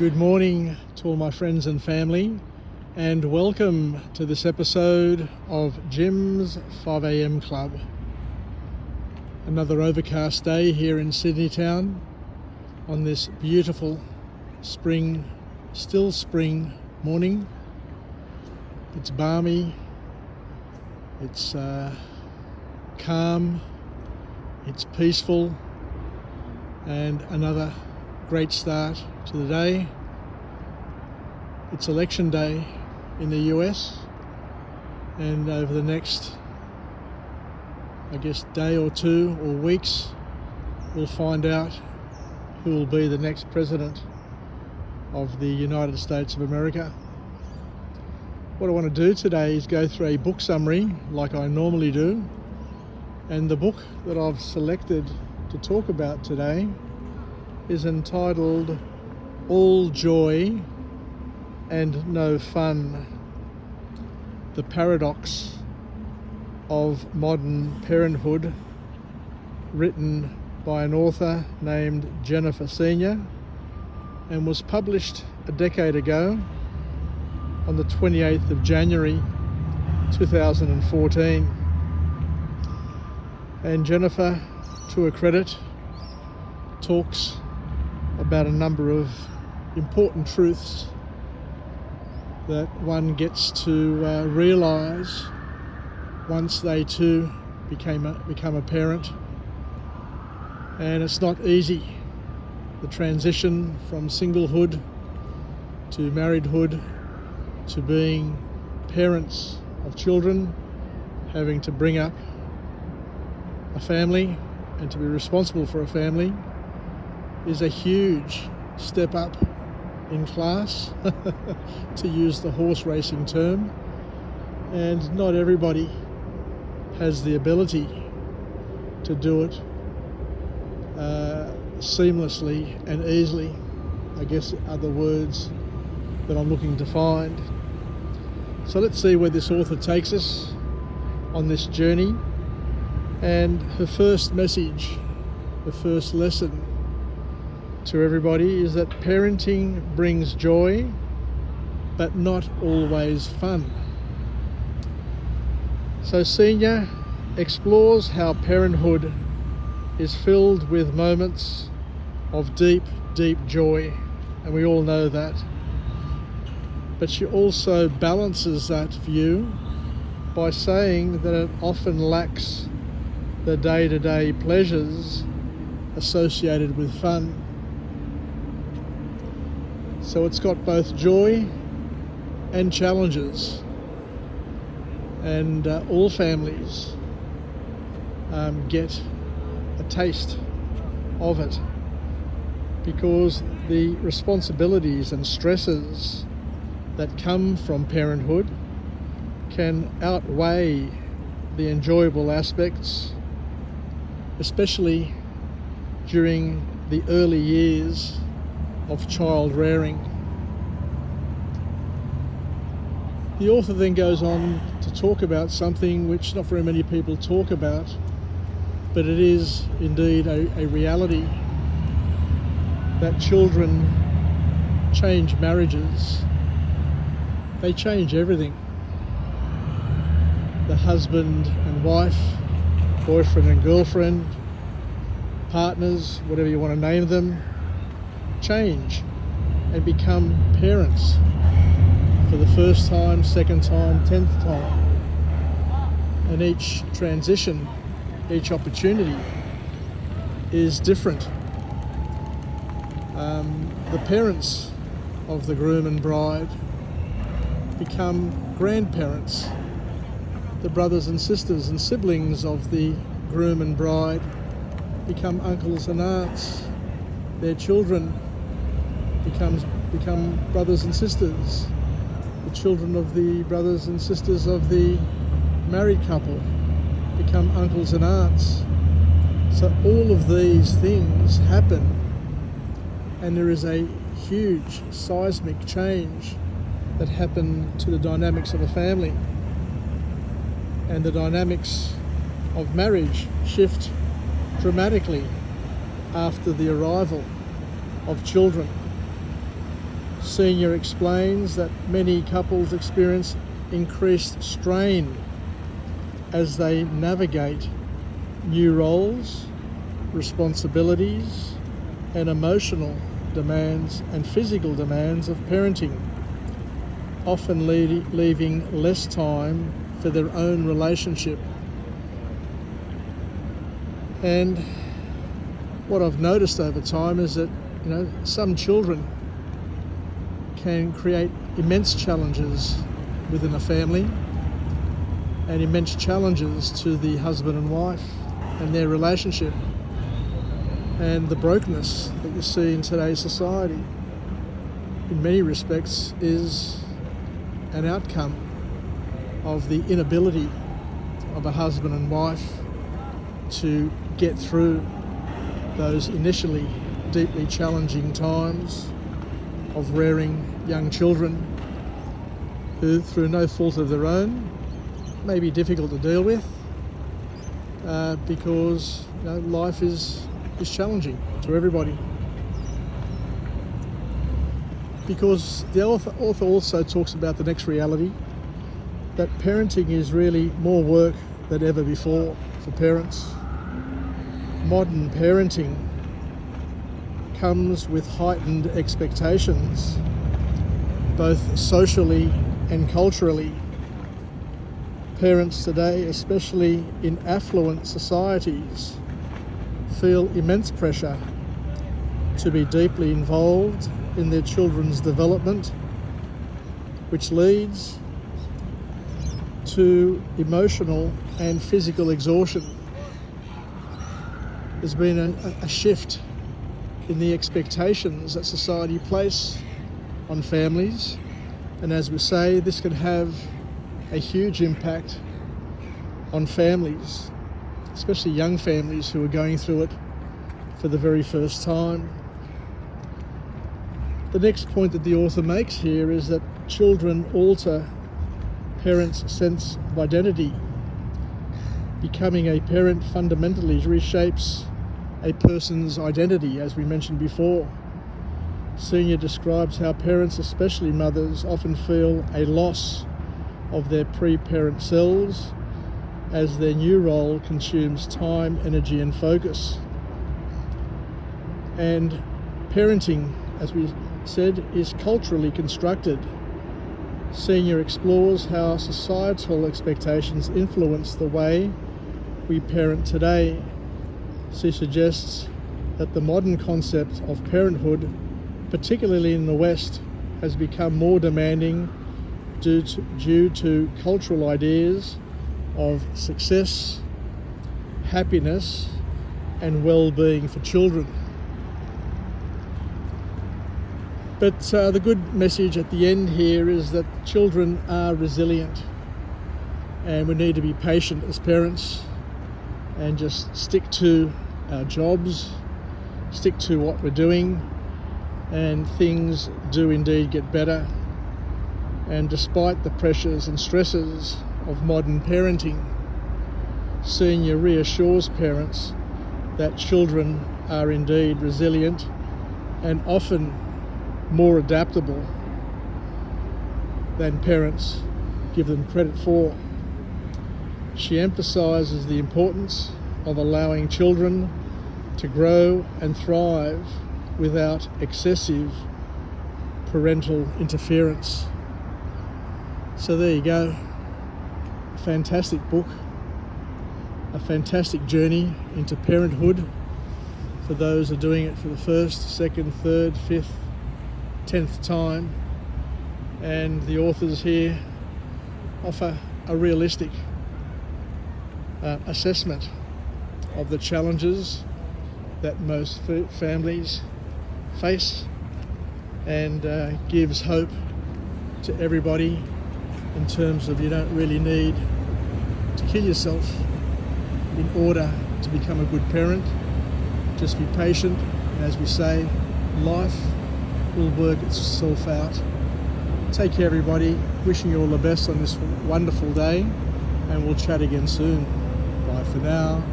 Good morning to all my friends and family, and welcome to this episode of Jim's 5am Club. Another overcast day here in Sydney town on this beautiful still spring morning. It's balmy, it's calm, it's peaceful, and another great start to the day. It's election day in the US, and over the next, day or two or weeks, we'll find out who will be the next president of the United States of America. What I want to do today is go through a book summary like I normally do, and the book that I've selected to talk about today is entitled All Joy and No Fun: The Paradox of Modern Parenthood, written by an author named Jennifer Senior, and was published a decade ago on the 28th of January 2014. And Jennifer, to her credit, talks about a number of important truths that one gets to realise once they too become a parent. And it's not easy, the transition from singlehood to marriedhood to being parents of children, having to bring up a family and to be responsible for a family, is a huge step up in class, to use the horse racing term, and not everybody has the ability to do it seamlessly and easily, I guess are the words that I'm looking to find. So let's see where this author takes us on this journey. And her first message, the first lesson to everybody, is that parenting brings joy, but not always fun. So Senior explores how parenthood is filled with moments of deep, deep joy, and we all know that. But she also balances that view by saying that it often lacks the day-to-day pleasures associated with fun. So it's got both joy and challenges, and all families get a taste of it, because the responsibilities and stresses that come from parenthood can outweigh the enjoyable aspects, especially during the early years of child rearing. The author then goes on to talk about something which not very many people talk about, but it is indeed a reality, that children change marriages. They change everything. The husband and wife, boyfriend and girlfriend, partners, whatever you want to name them, change and become parents for the first time, second time, 10th time. And each transition, each opportunity is different. The parents of the groom and bride become grandparents. The brothers and sisters and siblings of the groom and bride become uncles and aunts. Their children become brothers and sisters. The children of the brothers and sisters of the married couple become uncles and aunts. So all of these things happen, and there is a huge seismic change that happen to the dynamics of a family. And the dynamics of marriage shift dramatically after the arrival of children. Senior explains that many couples experience increased strain as they navigate new roles, responsibilities, and emotional demands and physical demands of parenting, often leaving less time for their own relationship. And what I've noticed over time is that, some children can create immense challenges within a family and immense challenges to the husband and wife and their relationship, and the brokenness that you see in today's society in many respects is an outcome of the inability of a husband and wife to get through those initially deeply challenging times of rearing young children who, through no fault of their own, may be difficult to deal with because life is challenging to everybody. Because the author also talks about the next reality, that parenting is really more work than ever before for parents. Modern parenting comes with heightened expectations, both socially and culturally. Parents today, especially in affluent societies, feel immense pressure to be deeply involved in their children's development, which leads to emotional and physical exhaustion. There's been a shift in the expectations that society place on families, and as we say, this can have a huge impact on families, especially young families who are going through it for the very first time. The next point that the author makes here is that children alter parents' sense of identity. Becoming a parent fundamentally reshapes a person's identity, as we mentioned before. Senior describes how parents, especially mothers, often feel a loss of their pre-parent selves as their new role consumes time, energy, and focus. And parenting, as we said, is culturally constructed. Senior explores how societal expectations influence the way we parent today. She suggests that the modern concept of parenthood, particularly in the West, has become more demanding due to cultural ideas of success, happiness, and well-being for children. But the good message at the end here is that children are resilient, and we need to be patient as parents and just stick to our jobs, stick to what we're doing, and things do indeed get better. And despite the pressures and stresses of modern parenting, Senior reassures parents that children are indeed resilient and often more adaptable than parents give them credit for. She emphasises the importance of allowing children to grow and thrive without excessive parental interference. So there you go. A fantastic book, a fantastic journey into parenthood for those who are doing it for the first, second, third, fifth, 10th time. And the authors here offer a realistic assessment of the challenges that most families face, and gives hope to everybody in terms of you don't really need to kill yourself in order to become a good parent. Just be patient, and as we say, life will work itself out. Take care, everybody. Wishing you all the best on this wonderful day, and we'll chat again soon. Bye for now.